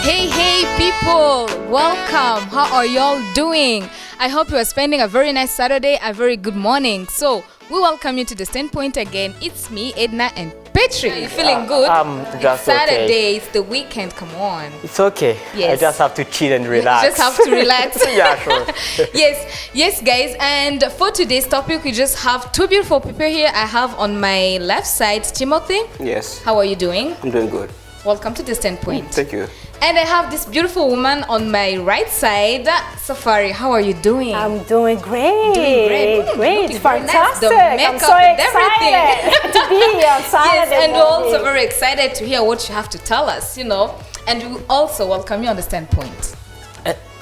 Hey people, welcome. How are y'all doing? I hope you are spending a very nice Saturday, a very good morning. So, we welcome you to the Standpoint again. It's me, Edna, and Patrick. Are you feeling good? Just It's Saturday, okay. it's the weekend, come on. It's okay. Yes. I just have to chill and relax. You just have to relax. Yeah, sure. Yes, guys. And for today's topic, we just have two beautiful people here. I have on my left side Timothy. Yes, How are you doing? I'm doing good. Welcome to the Standpoint. Thank you. And I have this beautiful woman on my right side, Safari. How are you doing? I'm doing great. Doing great. Great. Looking very nice. Fantastic. The I'm makeup so and excited to be here on Saturday Yes, and we're also morning. very excited to hear what you have to tell us, And we also welcome you on the Standpoint.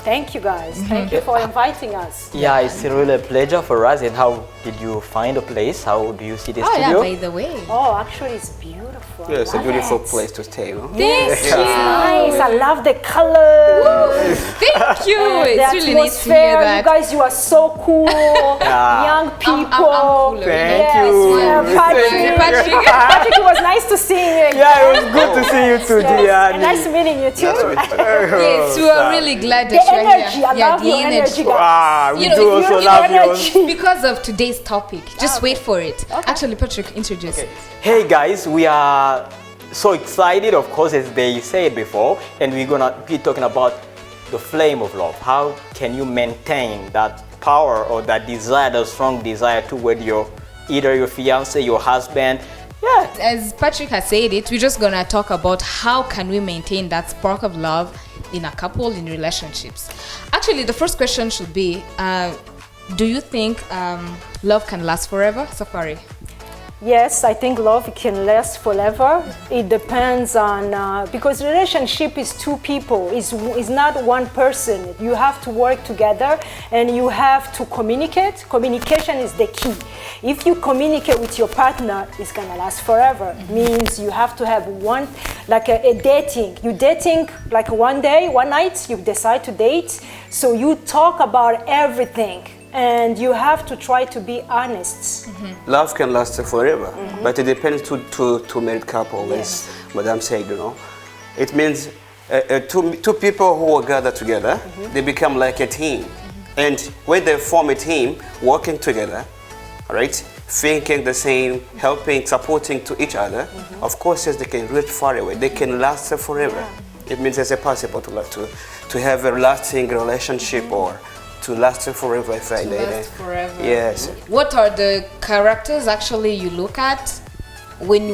Thank you guys. Thank you for inviting us. Yeah, it's really a pleasure for us. And how did you find a place? How do you see the Oh, yeah, studio? by the way. Oh, actually, it's beautiful. Yeah, it's a Love beautiful it. place to stay. You know? Thank you. Nice. I love the colors. Thank you. The It's really nice to hear atmosphere. that. You guys, you are so cool. Young people. I'm cooler. Thank Yes, you. yeah, Patrick. Patrick. Patrick, it was nice to see you again. Yeah, it was good to see you too, Yes, dear. and nice meeting you too. Yes, we are really glad that The you're energy, here. I love the your energy, guys. Ah, we You know, do if also you love energy. you. Because of today's topic. Just wait for it. Actually, Patrick, introduce it. Hey guys, we are so excited, of course, as they said before, and we're gonna be talking about the flame of love. How can you maintain that power or that desire, that strong desire toward either your fiance, your husband? Yeah. As Patrick has said it, we're just gonna talk about how can we maintain that spark of love in a couple, in relationships. Actually, the first question should be, do you think love can last forever? Safari. Yes, I think love can last forever. It depends on, because relationship is two people, is not one person. You have to work together and you have to communicate. Communication is the key. If you communicate with your partner, it's gonna last forever. Means you have to have one, like a dating. You dating like one day, one night, you decide to date. So you talk about everything. And you have to try to be honest. Love can last forever, but it depends to married couple, as Madame said, you know. It means two people who are gathered together, they become like a team. And when they form a team, working together, all right, thinking the same, helping, supporting to each other, of course, yes, they can reach far away. They can last forever. It means it's possible to have a lasting relationship or to last forever. Last forever. Yes. What are the characters actually you look at when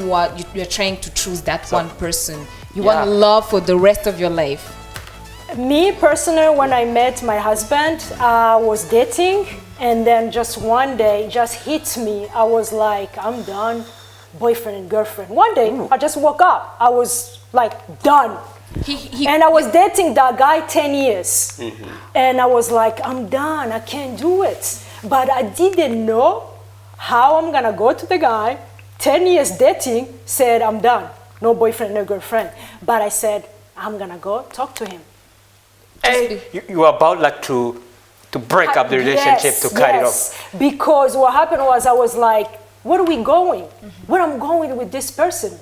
you're trying to choose that one person you want to love for the rest of your life? Me personally, when I met my husband, I was dating, and then just one day, it just hit me. I was like, I'm done, boyfriend and girlfriend. One day, I just woke up. I was like, done. And I was dating that guy 10 years. And I was like, I'm done, I can't do it. But I didn't know how I'm gonna go to the guy, 10 years dating, said, I'm done, no boyfriend, no girlfriend. But I said, I'm gonna go talk to him. Hey, you are about like to break up the relationship, to cut it off. Because what happened was I was like, where are we going? Where I'm going with this person?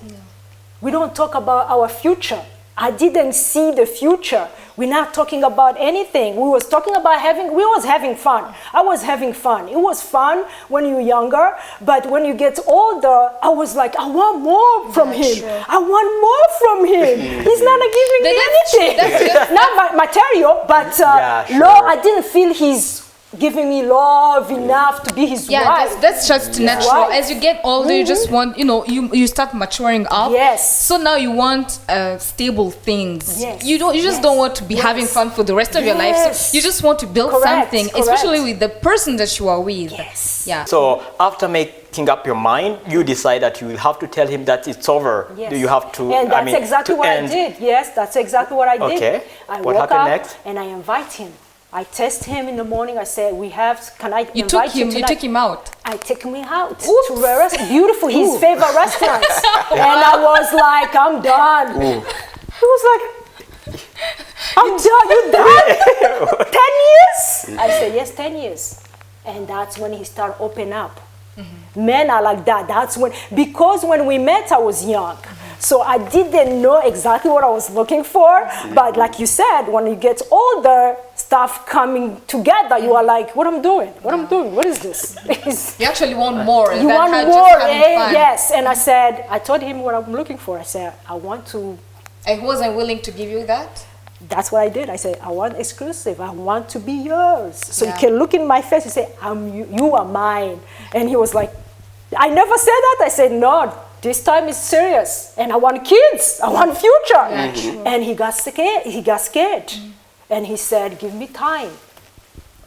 We don't talk about our future. I didn't see the future. We're not talking about anything. We was talking about having fun. I was having fun. It was fun when you're younger, but when you get older, I was like, I want more from him. I want more from him. He's not giving me anything. Not material, but love. I didn't feel he's giving me love enough to be his wife. That's just natural. As you get older, you just want, you start maturing up. Yes. So now you want stable things. Yes. You just don't want to be having fun for the rest of your life. So you just want to build something, especially with the person that you are with. Yes. Yeah. So after making up your mind, you decide that you will have to tell him that it's over. Yes. Do you have to? And that's exactly what I did. Yes, that's exactly what I did. Okay. I What woke happened up next? and I invite him. I text him in the morning. I said, can I You invite you took him out. I took him out Oops. to a beautiful, his favorite restaurants. And I was like, I'm done. He was like, I'm done, you done? 10 years? I said, yes, 10 years. And that's when he started opening up. Men are like that. That's when, because when we met, I was young. So I didn't know exactly what I was looking for. But like you said, when you get older, stuff coming together, you are like, what I'm doing? What I'm doing? What is this? You actually want more. You than want just more, having fun. yes. And I told him what I'm looking for. I said, I want to. And he wasn't willing to give you that? That's what I did. I said, I want exclusive. I want to be yours. So Yeah. you can look in my face and say, you are mine. And he was like, I never said that. I said, no, this time is serious. And I want kids. I want future. Yeah, true. And he got scared. And he said, give me time.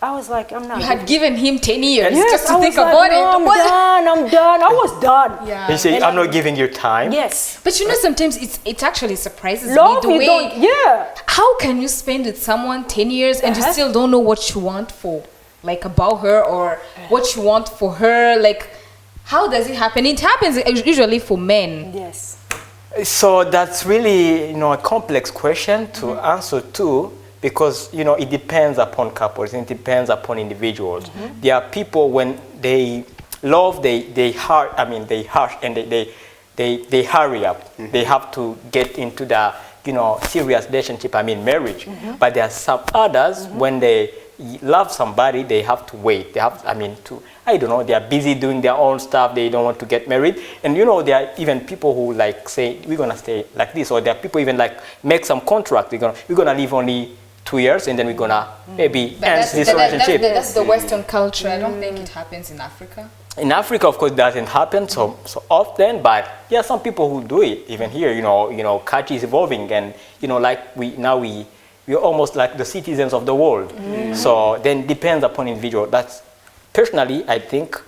I was like, I'm not. You had given him 10 years Yes, just to I was think like, about no, it. I'm What? done. I was done. Yeah. He say, I'm not giving you time. Yes. But you know, sometimes it actually surprises Love, me the you way. don't, yeah. How can you spend with someone 10 years and you Uh-huh. still don't know what you want for, like about her or what you want for her? Like, how does it happen? It happens usually for men. Yes. So that's really, a complex question to answer too, because, it depends upon couples, and it depends upon individuals. There are people when they love, they hush and they hurry up. They have to get into the, serious relationship, marriage. But there are some others when they love somebody, they have to wait. They have, they are busy doing their own stuff. They don't want to get married. And there are even people who say, we're going to stay like this. Or there are people even make some contract. We're going to live only 2 years and then we're going to maybe end this relationship. That's the Western culture. I don't think it happens in Africa. In Africa, of course, it doesn't happen so often, but there are some people who do it. Even here, culture is evolving, and we're almost like the citizens of the world. So then depends upon individual. That's personally, I think,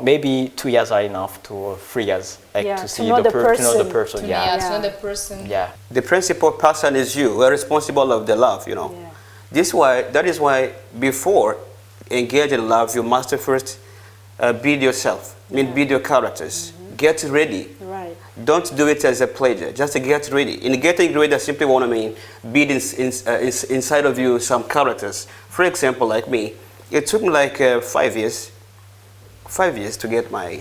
maybe 2 years are enough to 3 years, to see know to know the To person. me, Yeah. it's not the person. Yeah. The principal person is you. We're responsible of the love, Yeah. That is why before engage in love, you must first build yourself. Build your characters. Get ready. Right. Don't do it as a pleasure. Just get ready. In getting ready, I simply want to build inside of you some characters. For example, like me, it took me like 5 years. 5 years to get my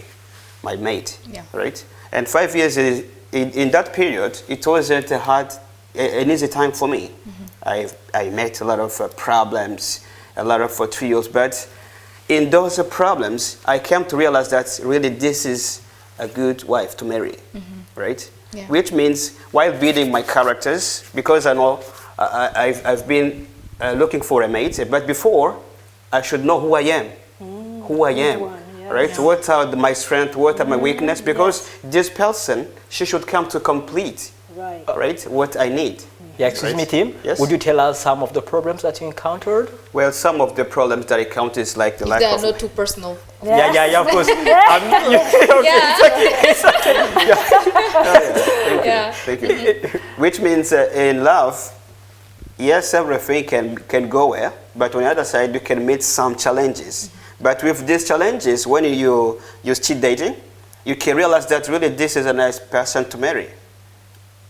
mate. Yeah. Right. And 5 years in that period, it wasn't an easy time for me. I met a lot of problems, a lot of trials, but in those problems, I came to realize that really this is a good wife to marry, right? Yeah. Which means while building my characters, because I know I've been looking for a mate, but before I should know who I am, right? Yeah. What are my strengths, what are my weaknesses? Because this person, she should come to complete, right, what I need. Yeah, excuse me, Tim. Yes. Would you tell us some of the problems that you encountered? Well, some of the problems that I count is like the If lack they are of... not too personal. Yeah, of course. Yeah. Thank you. Which means in love, yes, everything can go well, but on the other side, you can meet some challenges. But with these challenges, when you start dating, you can realize that really this is a nice person to marry.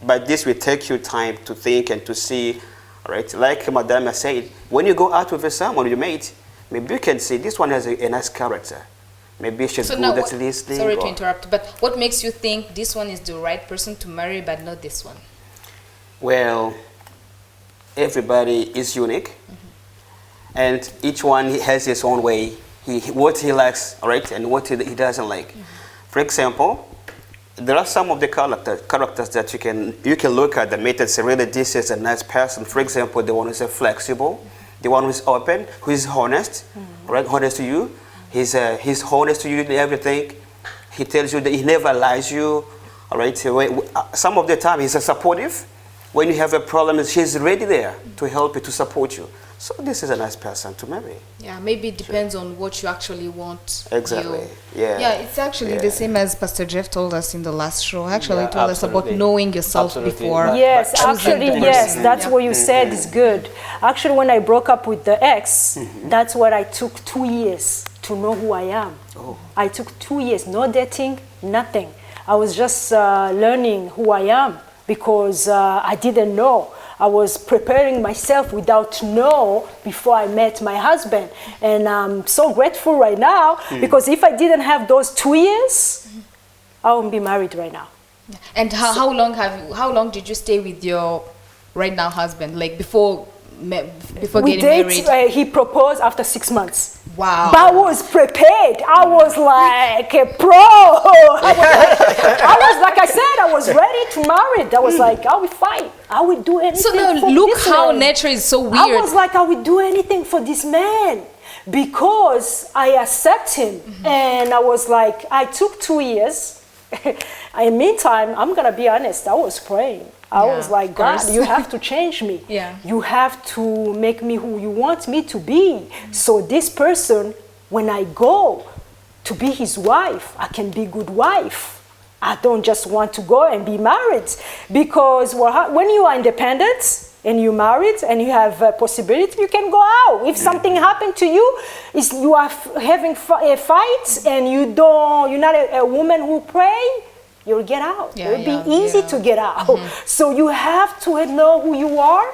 But this will take you time to think and to see, right? Like Madame said, when you go out with someone you mate, maybe you can see this one has a nice character. Maybe she's So good now, at listening. sorry to interrupt, but what makes you think this one is the right person to marry, but not this one? Well, everybody is unique, and each one has his own way. What he likes, right, and what he doesn't like. For example, there are some of the characters that you can look at the mate and say, really, this is a nice person. For example, the one who's flexible, the one who's open, who is honest, right, honest to you. He's honest to you in everything. He tells you that he never lies you, all right. Some of the time he's supportive. When you have a problem, he's ready there to help you, to support you. So this is a nice person to marry. Yeah, maybe it depends on what you actually want. Exactly. Yeah, it's actually the same as Pastor Jeff told us in the last show. Actually, Yeah, told us about absolutely. knowing yourself Absolutely. before. Right. Yes, choosing actually, the yes, person. that's Yeah. what you said is good. Actually, when I broke up with the ex, that's what I took 2 years to know who I am. Oh. I took 2 years, no dating, nothing. I was just learning who I am because I didn't know. I was preparing myself without know before I met my husband. And I'm so grateful right now because if I didn't have those 2 years, I wouldn't be married right now. And how long did you stay with your right now husband? Like before We getting date, married? he proposed after 6 months. Wow. But I was prepared. I was like a pro. Like I said, I was ready to marry. I was like, I will fight. I will do anything. So now for look this how man. nature is so I weird. was like, I will do anything for this man because I accept him. And I was like, I took 2 years. In the meantime, I'm gonna be honest. I was praying. I Yeah, was like, of God, course. you have to change me. Yeah. You have to make me who you want me to be. So this person, when I go to be his wife, I can be good wife. I don't just want to go and be married. Because when you are independent and you're married and you have a possibility, you can go out. If something happened to you, you are having a fight and you're not a woman who pray, you'll get out. Yeah, It'll be easy to get out. So you have to know who you are.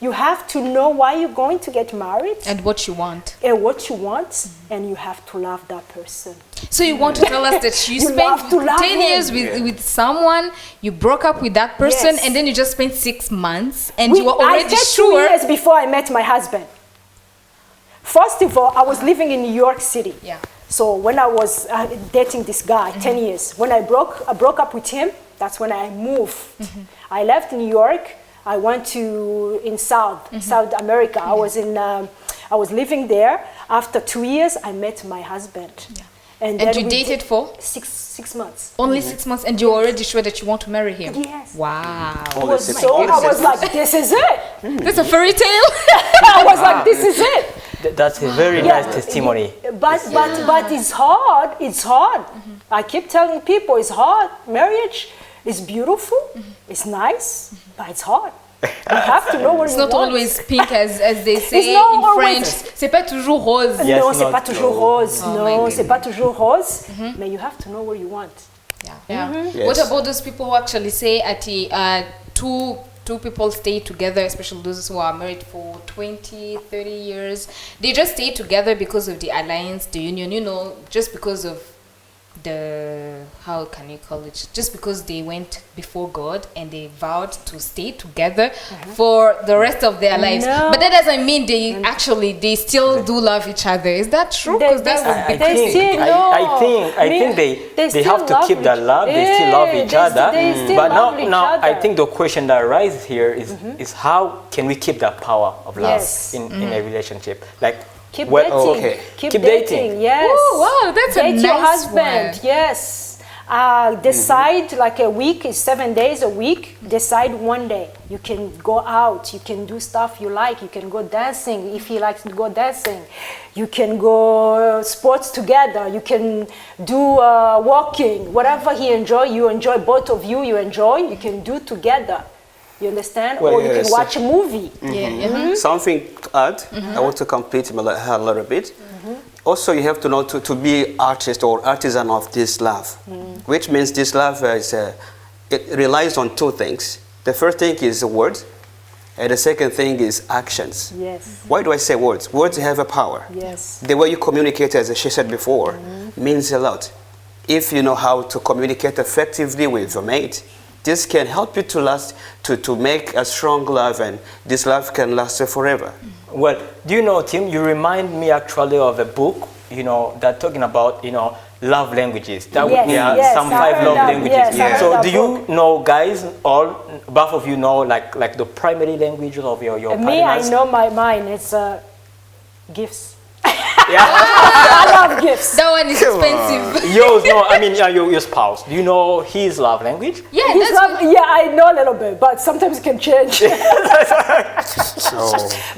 You have to know why you're going to get married And what you want. and what you want, and you have to love that person. So you want to tell us that you, You spent have to love 10 years him. with someone, you broke up with that person, Yes. and then you just spent 6 months, and you were I already spent 2 sure. years before I met my husband. First of all, I was living in New York City. Yeah. So when I was dating this guy, 10 years, when I broke up with him, that's when I moved. I left New York. I went to South America. I was living there. After 2 years, I met my husband. And then you we dated for? 6 months. Only 6 months, and you're already sure that you want to marry him? Yes. Wow. Only Was six so months. I was like, this is it. That's a fairy tale? I was like, this is it. That's a very nice testimony. But it's hard. It's hard. I keep telling people it's hard. Marriage is beautiful. It's nice, but it's hard. You have to know what It's you not want. always pink as they say It's not in always- French. C'est pas toujours rose. Yes, non, c'est not pas toujours true. rose. Oh my No, goodness. c'est pas toujours rose. But you have to know what you want. Yeah. Yes. What about those people who actually say two people stay together, especially those who are married for 20, 30 years. They just stay together because of the alliance, the union, just because of how can you call it? Just because they went before God and they vowed to stay together for the rest of their lives. No. But that doesn't mean they still do love each other. Is that true? They- Because that they- would I be They think, still I know. think they still have to love keep that each- love. They still love each they other. still But love each now I other. think the question that arises here is how can we keep that power of love Yes. in a relationship? Like, Keep well, dating. okay. Keep Keep dating. dating. Yes. Oh, wow, that's a Date your nice husband. one. Yes. Decide like a week is 7 days a week. Decide one day. You can go out. You can do stuff you like. You can go dancing if he likes to go dancing. You can go sports together. You can do walking. Whatever he enjoy, you enjoy. Both of you, you enjoy. You can do together. You understand? Well, or you yes. can watch a movie. Yeah. Something to add, I want to complete my a little bit. Also, you have to know to be artist or artisan of this love, which means this love it relies on two things. The first thing is the words, and the second thing is actions. Yes. Why do I say words? Words have a power. Yes. The way you communicate, as she said before, means a lot. If you know how to communicate effectively with your mate, this can help you to last, to make a strong love, and this love can last forever. well, do you know, Tim? You remind me actually of a book, that talking about, love languages. That Yes, yes, some I 5 heard love that. languages. Yes, I heard So that do you know, guys, both of you know, like the primary languages of your Me, I partners? know mine. It's gifts. Yeah. I love gifts. That one is expensive. Yours, no, I mean your spouse. Do you know his love language? Yeah, He's that's yeah, I know a little bit, but sometimes it can change.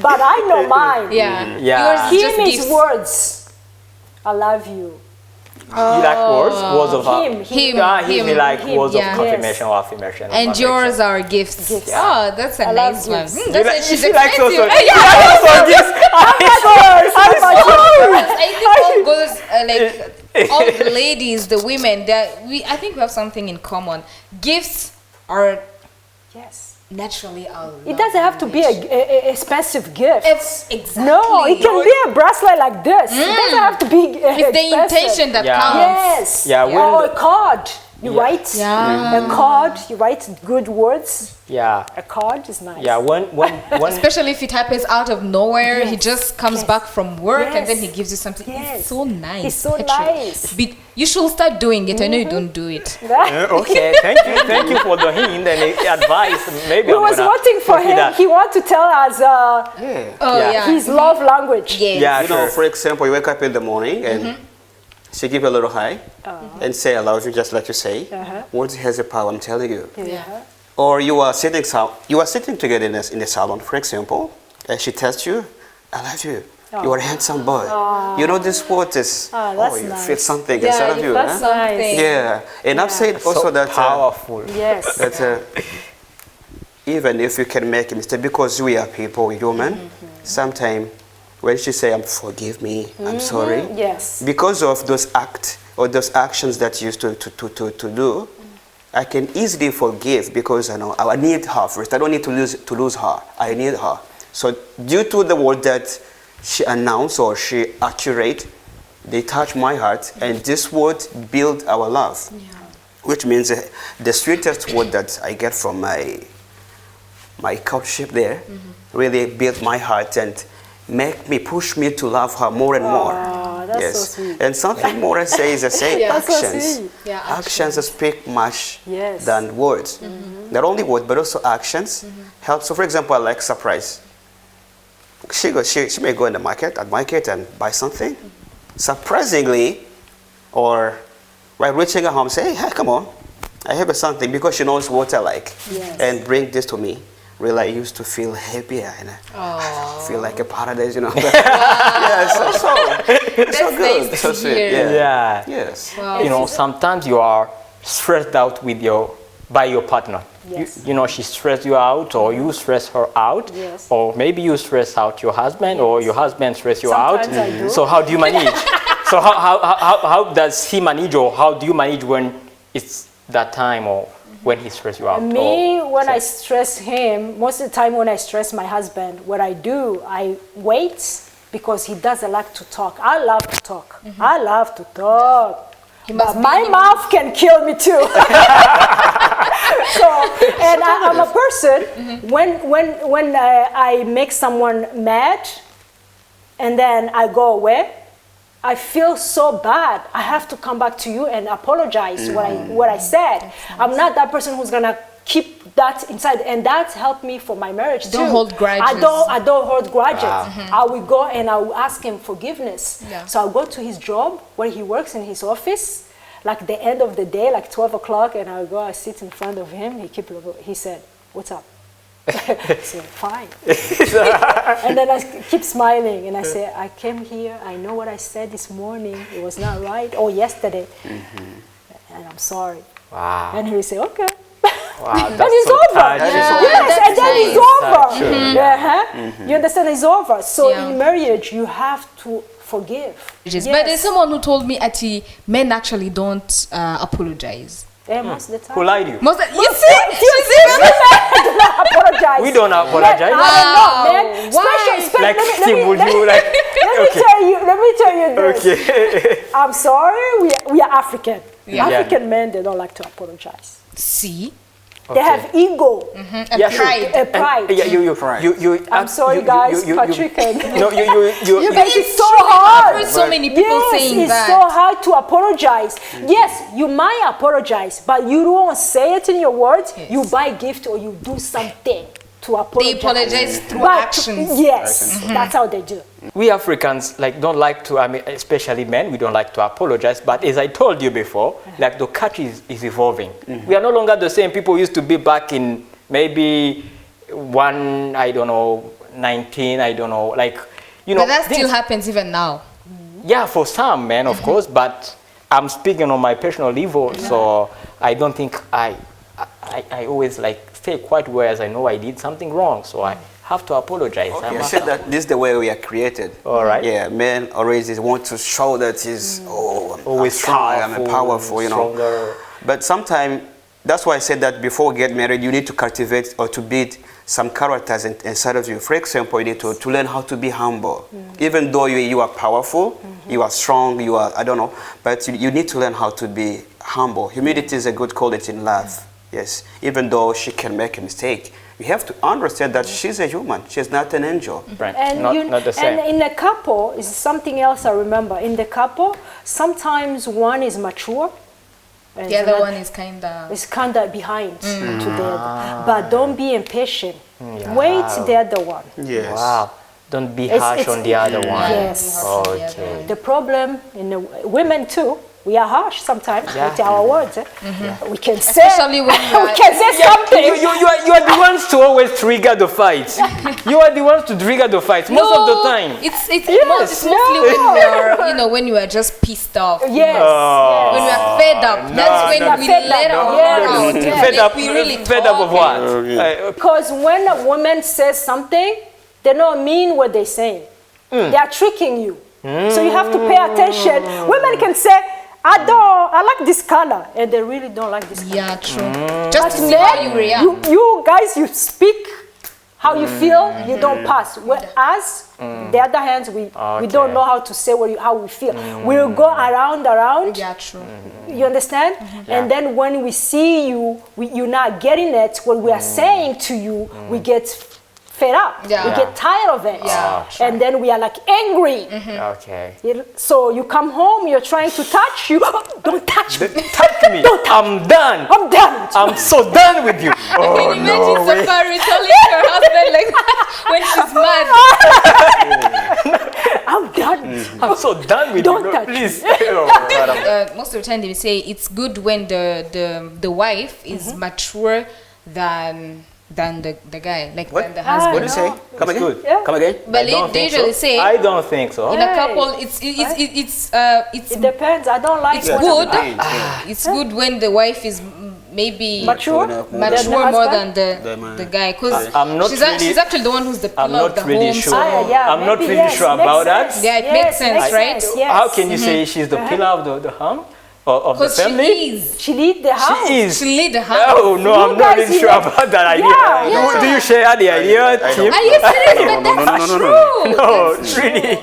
But I know mine. yeah. Yeah. Yours is just Him gifts. is words. I love you. You like words of Him. he like him, words yeah. of confirmation or affirmation. And yours are gifts. Gifts. Oh, that's a I love nice one. gifts. Mm, that's like- it. She's she likes also- expensive. Yeah, also gifts. I think all girls, all the ladies, the women, I think we have something in common. Gifts are Yes. naturally our It doesn't have to be a expensive gift. exactly. No, it can be a bracelet like this. It doesn't have to be It's the expensive. intention that Yeah. counts. Yes. Yeah, when Or a the- card. You Yeah. write Yeah. a card. You write good words. Yeah. A card is nice. Yeah, when Especially if it happens out of nowhere, he Yes. just comes Yes. back from work and then Yes. he gives you something. Yes. It's so nice. It's so actually. nice. You should start doing it. I know you don't do it. okay, thank you for the hint and the advice. Maybe We I'm was gonna waiting for copy him. that. He wanted to tell us Yeah. Oh Yeah. yeah. his love language. Yes. Yeah, You know, sure. for example, you wake up in the morning and she give a little hi and say I love you, just like you say. Words has a power, I'm telling you. Yeah. Or you are sitting together in the salon, for example, and she tells you, I love you. You are a handsome boy. You know this word is, that's you nice. feel something Yeah, inside of you you. feel huh? something. Yeah, and I've said also So that powerful. Yes. that even if you can make a mistake, because we are people, we're human, sometimes when she say, forgive me, I'm sorry, Yes. because of those acts or those actions that you used to do, I can easily forgive because I know I need her first. I don't need to lose her. I need her. So due to the word that she announced or she accurate, they touch my heart, and this word build our love, which means the sweetest word that I get from my courtship there really built my heart and push me to love her more and more. that's yes. so sweet. And something more I say is I say That's so actions. sweet. Yeah, Actions speak much Yes. than words. Not only words, but also actions help. So, for example, I like surprise. She may go in the market and buy something. Surprisingly, or by reaching her home, say, hey, come on, I have something, because she knows what I like, Yes. and bring this to me. Really, I used to feel happier and I feel like a paradise, you know. Yeah, so it's so That's good. nice So to sweet. hear. Yeah. Yeah. Yes. You know, sometimes you are stressed out by your partner. Yes. You know, she stressed you out, or you stress her out, Yes. or maybe you stress out your husband, or your husband stress you Sometimes out. I do. So how do you manage? So how does he manage, or how do you manage when it's that time, or when he stress you out? Me, or, when so- I stress him, most of the time when I stress my husband, what I do, I wait, because he doesn't like to talk. I love to talk. I love to talk. must But be my in- mouth can kill me too. So, and I'm a person, when I make someone mad and then I go away, I feel so bad. I have to come back to you and apologize what I said. I'm not that person who's gonna keep that inside, and that helped me for my marriage too. Don't hold grudges. I don't hold grudges. I will go and I will ask him forgiveness. Yeah. So I'll go to his job where he works in his office, like the end of the day, like 12 o'clock, and I'll go, I sit in front of him. He said, "What's up?" I said, "Fine." And then I keep smiling and I say, "I came here, I know what I said this morning, it was not right, or yesterday, and I'm sorry." Wow. And he will say, "Okay." Wow, And that's it's so over. touching. Yes, that's and then nice. it's over. Touching. You understand? It's over. So Yeah. in marriage, you have to forgive. But there's someone who told me actually men actually don't apologize. Most of the time. Who lied you? Most you see, You see, men don't apologize. We don't apologize. Men, I don't know, Wow. man. Why? Like, Steve, would you like? Let me tell you this. Okay. I'm sorry, we are African. Yeah. African men, they don't like to apologize. see, They have ego, and Yeah, sure. pride. a pride. Yeah, you. I'm sorry, guys, Patrick. And No, you. Guys, it's so I've hard. heard so many people Yes, saying it's that. so hard to apologize. Yes, you might apologize, but you don't say it in your words. Yes. You buy gift or you do something to apologize. They apologize through But- actions. Yes, that's how they do. We Africans don't like to. I mean, especially men, we don't like to apologize. But as I told you before, like the culture is evolving. We are no longer the same people used to be back in maybe 19, I don't know, like But that still things- happens even now. Yeah, for some men, of course, but I'm speaking on my personal level, so I don't think I always like stay quite whereas I know I did something wrong, so I have to apologize. Okay, I said that this is the way we are created. All right. Yeah, men always want to show that he's Always I'm strong, I'm powerful, you know. stronger. But sometimes that's why I said that before we get married, you need to cultivate or to build some characters inside of you. For example, you need to learn how to be humble. Even though you are powerful, you are strong, you are, I don't know, but you need to learn how to be humble. Humility is a good quality in love. Yes, even though she can make a mistake, you have to understand that she's a human. She's not an angel. Right. And, Not the same. and in a couple, is something else I remember. In the couple, sometimes one is mature, and The other another one is kind of. is kind of behind to the other. But don't be impatient. Wait the other one. Yes. Wow. Don't be It's- harsh it's- on the other one. Yes. Okay. The problem in the women too, we are harsh sometimes Yeah. with our words. We can say, Especially when you we are- can say something. You are the ones to always trigger the fight. You are the ones to trigger the fight most of the time. It's Yes, mostly when you are, when you are just pissed off. Yes. When we are fed up, that's when no. we Fed up, let our yes, heart out. yes. Fed up. We really Fed up of talk. what? Because when a woman says something, they don't mean what they're saying. They are tricking you. So you have to pay attention. Women can say, I like this color, and they really don't like this color. Yeah, true. Just But to see how you men, react. you guys, you speak how you feel, you don't pass. Whereas, the other hands, we don't know how to say how we feel. We'll go around. Yeah, true. You understand? And then when we see you, you're not getting it, what we are saying to you, we get fed up. Yeah. We get tired of it. Yeah. And then we are like angry. Okay. So you come home, you're trying to touch you. Don't touch me. Touch me. I'm done. I'm done. I'm so done with you. Can Oh you no imagine way. Safari telling her husband like when she's mad? I'm done. I'm so done with Don't you. touch Please. Oh, madam. Most of the time they say it's good when the wife is mature than the guy, like What? than the Ah, husband. What do you say? no. Come again? good. Yeah. Come again? But I don't they think usually so. say I don't think so. in a Hey. couple it's It depends. I don't like it's when- good. Yeah. It's good when the wife is Mature. maybe Mature mature more than The the man. guy, because I'm not really- she's actually the one who's the I'm pillar of not the really home. sure. so- I'm not maybe really sure makes about that. sense. Yeah, it makes sense, right? Yes. How can you say she's the pillar of the home or of the Because family? she is. She lead the house. She is. She lead the house. Oh no, You I'm not guys really sure even- about that idea. Yeah. Do you share the idea, Tim? Are you serious? But No, no, that's no, no, no, true. No, it's really,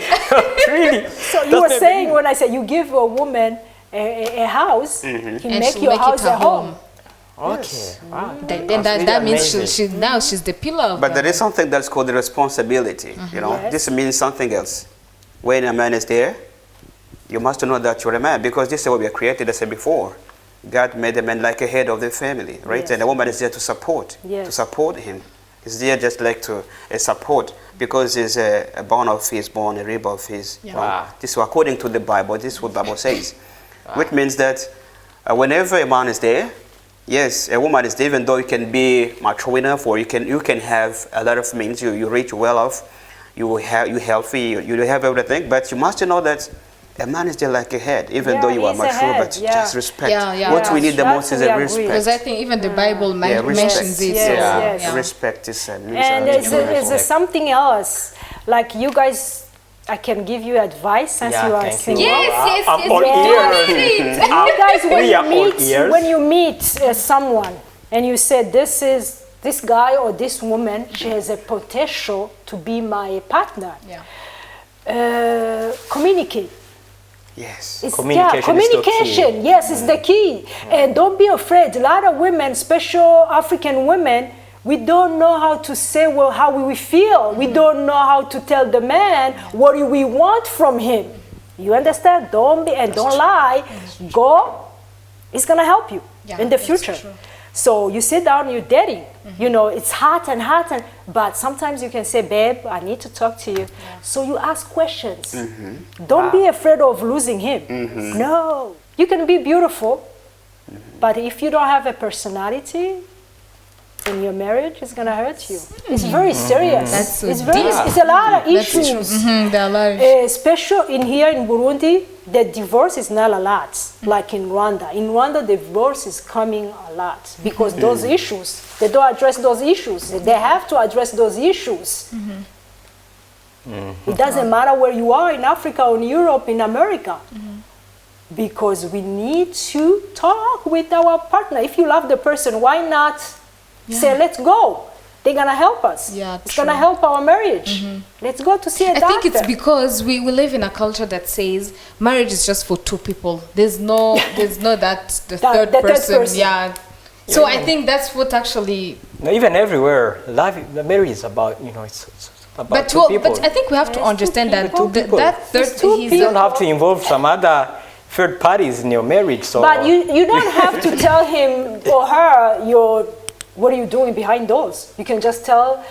really. So you were saying when I said you give a woman a house, he And make she'll your make it house her a home. Okay. Wow. Then That's that really means amazing. she's the pillar of But the there is something that's called the responsibility. You know, Yes. this means something else. When a man is there, you must know that you're a man, because this is what we are created. I said before, God made the man like a head of the family, right? Yes. And the woman is there to support, Yes. him. He's there just like to support, because he's a bone of his bone, a rib of his. You know. Wow. This is according to the Bible. This is what the Bible says, which means that whenever a man is there. Yes, a woman is there, even though you can be mature enough, or you can have a lot of means, you rich, well off, you healthy, you have everything, but you must know that a man is there like a head, even Yeah, though you are he's a mature, head, but yeah. just respect. Yeah. What we need the That's most is we a agree. respect. because I think even the Bible respect. mentions it. Yes, so, yes. yeah. Respect is a means And of it's respect. something else. Like you guys, I can give you advice since Yeah, you are thank you. single. Yes, I'm all we ears. do need it. You guys, We are all ears. when you meet someone and you say this guy or this woman, she has a potential to be my partner. Communicate. Yes. Communication is the key. Communication, yes, is the key. And don't be afraid. A lot of women, especially African women, we don't know how to say how we feel. We don't know how to tell the man what we want from him. You understand? Don't lie. Go. It's gonna help you in the that's future. true. So you sit down, you're dating. You know, it's hot, but sometimes you can say, babe, I need to talk to you. So you ask questions. Don't be afraid of losing him. No. You can be beautiful, but if you don't have a personality in your marriage, it's gonna hurt you. It's very serious. That's so it's deep. It's a lot of That's true. issues. There are a lot of Especially here in Burundi, the divorce is not a lot, like in Rwanda. In Rwanda, the divorce is coming a lot because those issues, they don't address those issues. They have to address those issues. It doesn't matter where you are, in Africa or in Europe, in America. Because we need to talk with our partner. If you love the person, why not say, let's go? they're gonna help us. Yeah, it's true. gonna help our marriage. Let's go to see a I doctor. think it's because we live in a culture that says marriage is just for two people. There's no that the third the third person. person. Yeah. So I think that's what actually. No, even everywhere, the marriage is about, it's about But two people. but I think we have to Yes, two understand that people. that third It's two he's You don't people. have to involve some other third parties in your marriage. So But you don't have to tell him or her what are you doing behind doors. You can just tell,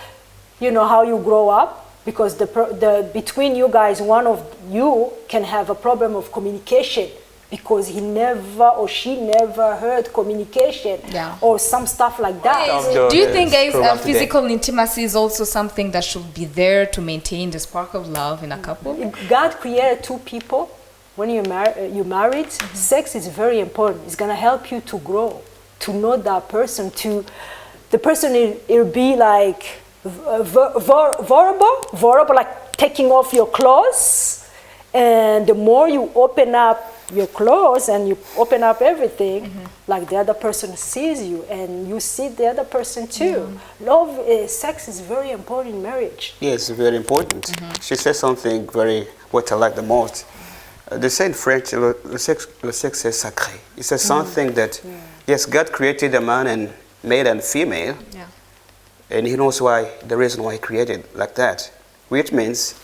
how you grow up, because the between you guys, one of you can have a problem of communication because he never or she never heard communication Yeah. or some stuff like that. Do you think, guys, program today. physical intimacy is also something that should be there to maintain the spark of love in a couple? God created two people. When you're married, sex is very important. It's gonna help you to grow, to know that person. The person it'll be like vulnerable, like taking off your clothes. And the more you open up your clothes and you open up everything, like the other person sees you and you see the other person too. Love, sex is very important in marriage. Yes, very important. She said something what I like the most. They say in French, le sexe est sacré. It says something that, yes, God created a man and male and female, Yeah. and He knows the reason why He created like that. Which means,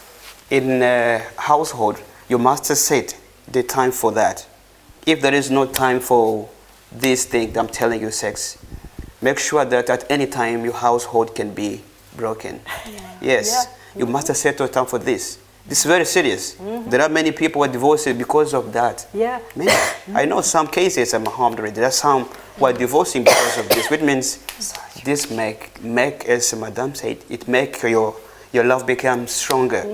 in a household, you must set the time for that. If there is no time for this thing I'm telling you, sex, make sure that at any time your household can be broken. Yes, you must set a time for this. This is very serious. There are many people who are divorced because of that. Yeah. Many. I know some cases I'm harmed already. There are some who are divorcing because of this, which means this make as Madame said, it make your love become stronger.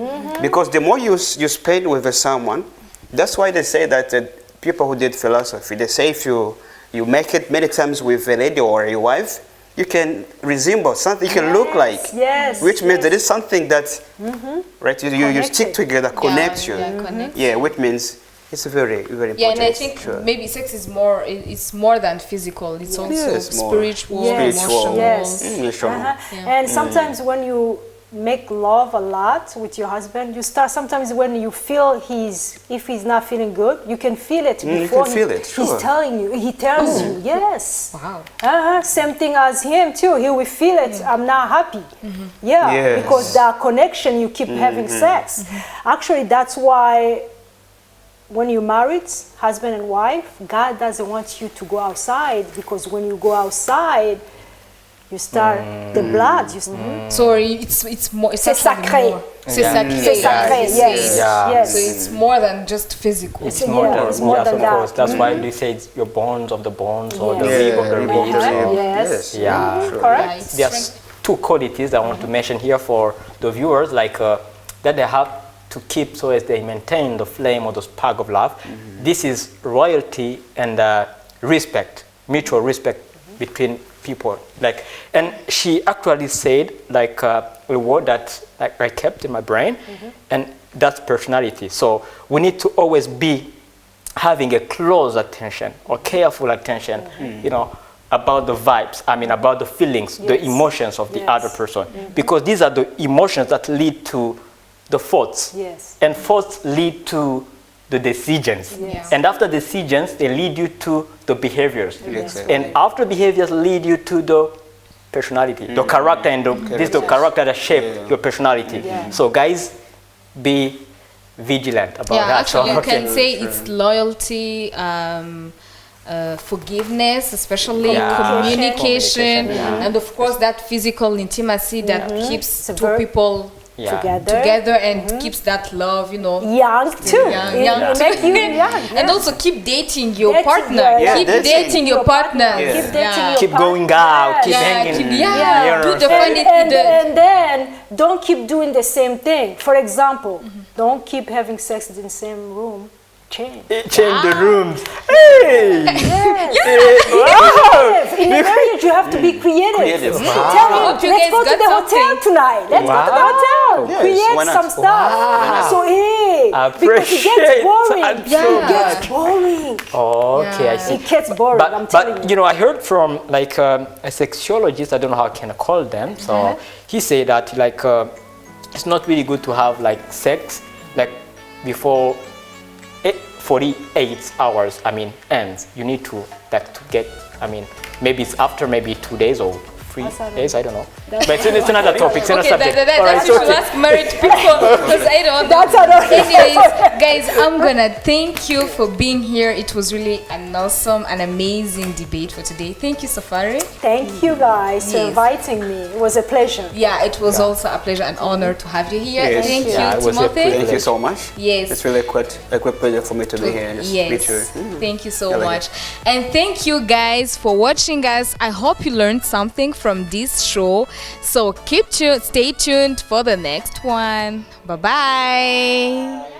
Because the more you spend with someone, that's why they say that people who did philosophy, they say if you make it many times with a lady or a wife, you can resemble something, you can look like. Yes. Which means there is something that, right, you stick Connected. together, connects you. Yeah, connects. Yeah, which means it's very, very important. Yeah, and I think Sure. maybe sex is more. It's more than physical. It's also Yes, more spiritual, Yes. emotional. Yes. Emotional. Yeah. And sometimes when you make love a lot with your husband, you start sometimes when you feel if he's not feeling good, you can feel it you before can feel it, sure. he's telling you. He tells you, yes. Wow. Same thing as him too. He will feel it. I'm not happy. Yeah, Yes. because that connection, you keep having sex. Actually, that's why when you're married, husband and wife, God doesn't want you to go outside, because when you go outside, you start the blood. So it's more. It's C'est actually sacré. more. C'est Yeah. sacré. C'est sacré, yes. Yeah. Yes. So it's more than just physical. It's Yeah, more than, it's more yes, than of that. course. That's why they say it's your bones of the bones or the Yes. rib of the Yeah, rib. So Yes. Yeah. Correct. Yeah, it's There's two qualities I want to mention here for the viewers, like that they have to keep so as they maintain the flame or the spark of love. This is loyalty and respect, mutual respect between people. Like, and she actually said like a word that I kept in my brain, and that's personality. So we need to always be having a close attention or careful attention, about the vibes, about the feelings, the Yes. emotions of the Yes. other person. Because these are the emotions that lead to the thoughts. Yes. And thoughts lead to the decisions. Yes. And after decisions, they lead you to the behaviors. Exactly. And after behaviors lead you to the personality, the character, and this the character that shape your personality. Yeah. So guys, be vigilant about Yeah, that. actually, you So, okay. can say it's loyalty, forgiveness, especially Yeah. communication, Communication, and of course that physical intimacy that keeps It's a two very- people Yeah. together and keeps that love, Young too. Young, It young make you young. and also keep dating your Dating, partner. yeah, Keep dating. dating your partner. Yeah. Keep dating your Keep going partner. out, keep Yes. hanging. keep- Yeah. do the And, funny and then don't keep doing the same thing. For example, don't keep having sex in the same room. Change. Change the rooms. Hey! Creative. In a marriage, you have to be creative. Creative. Tell him, Hope you let's guys go to got the hotel something. tonight. Let's go to the hotel. Wow, Yes, create why not? some stuff. Wow. So hey, because it Appreciate gets boring. that Yeah. so It gets much. boring. Oh, okay, I Yeah. see. It gets boring. I'm telling But you know, I heard from like a sexologist. I don't know how I can call them. So he said that like it's not really good to have like sex like before 48 hours. I mean, ends. You need to like to get. I mean, maybe it's after maybe 2 days or 3 That's all right. days. I don't know. That's But it's another topic. It's another Okay, subject. that, All right, that's so you should ask married people because I don't know. That's another- Anyways, guys, I'm gonna thank you for being here. It was really an awesome and amazing debate for today. Thank you, Safari. Thank you guys for Yes. inviting me. It was a pleasure. Yeah, it was also a pleasure and honor to have you here. Yes. Thank Yeah, it you, was a Timothy. privilege. Thank you so much. Yes. It's really a great pleasure for me to be here and just Yes. meet you. Thank you so I like much. And thank you guys for watching us. I hope you learned something from this show. So stay tuned for the next one. Bye bye.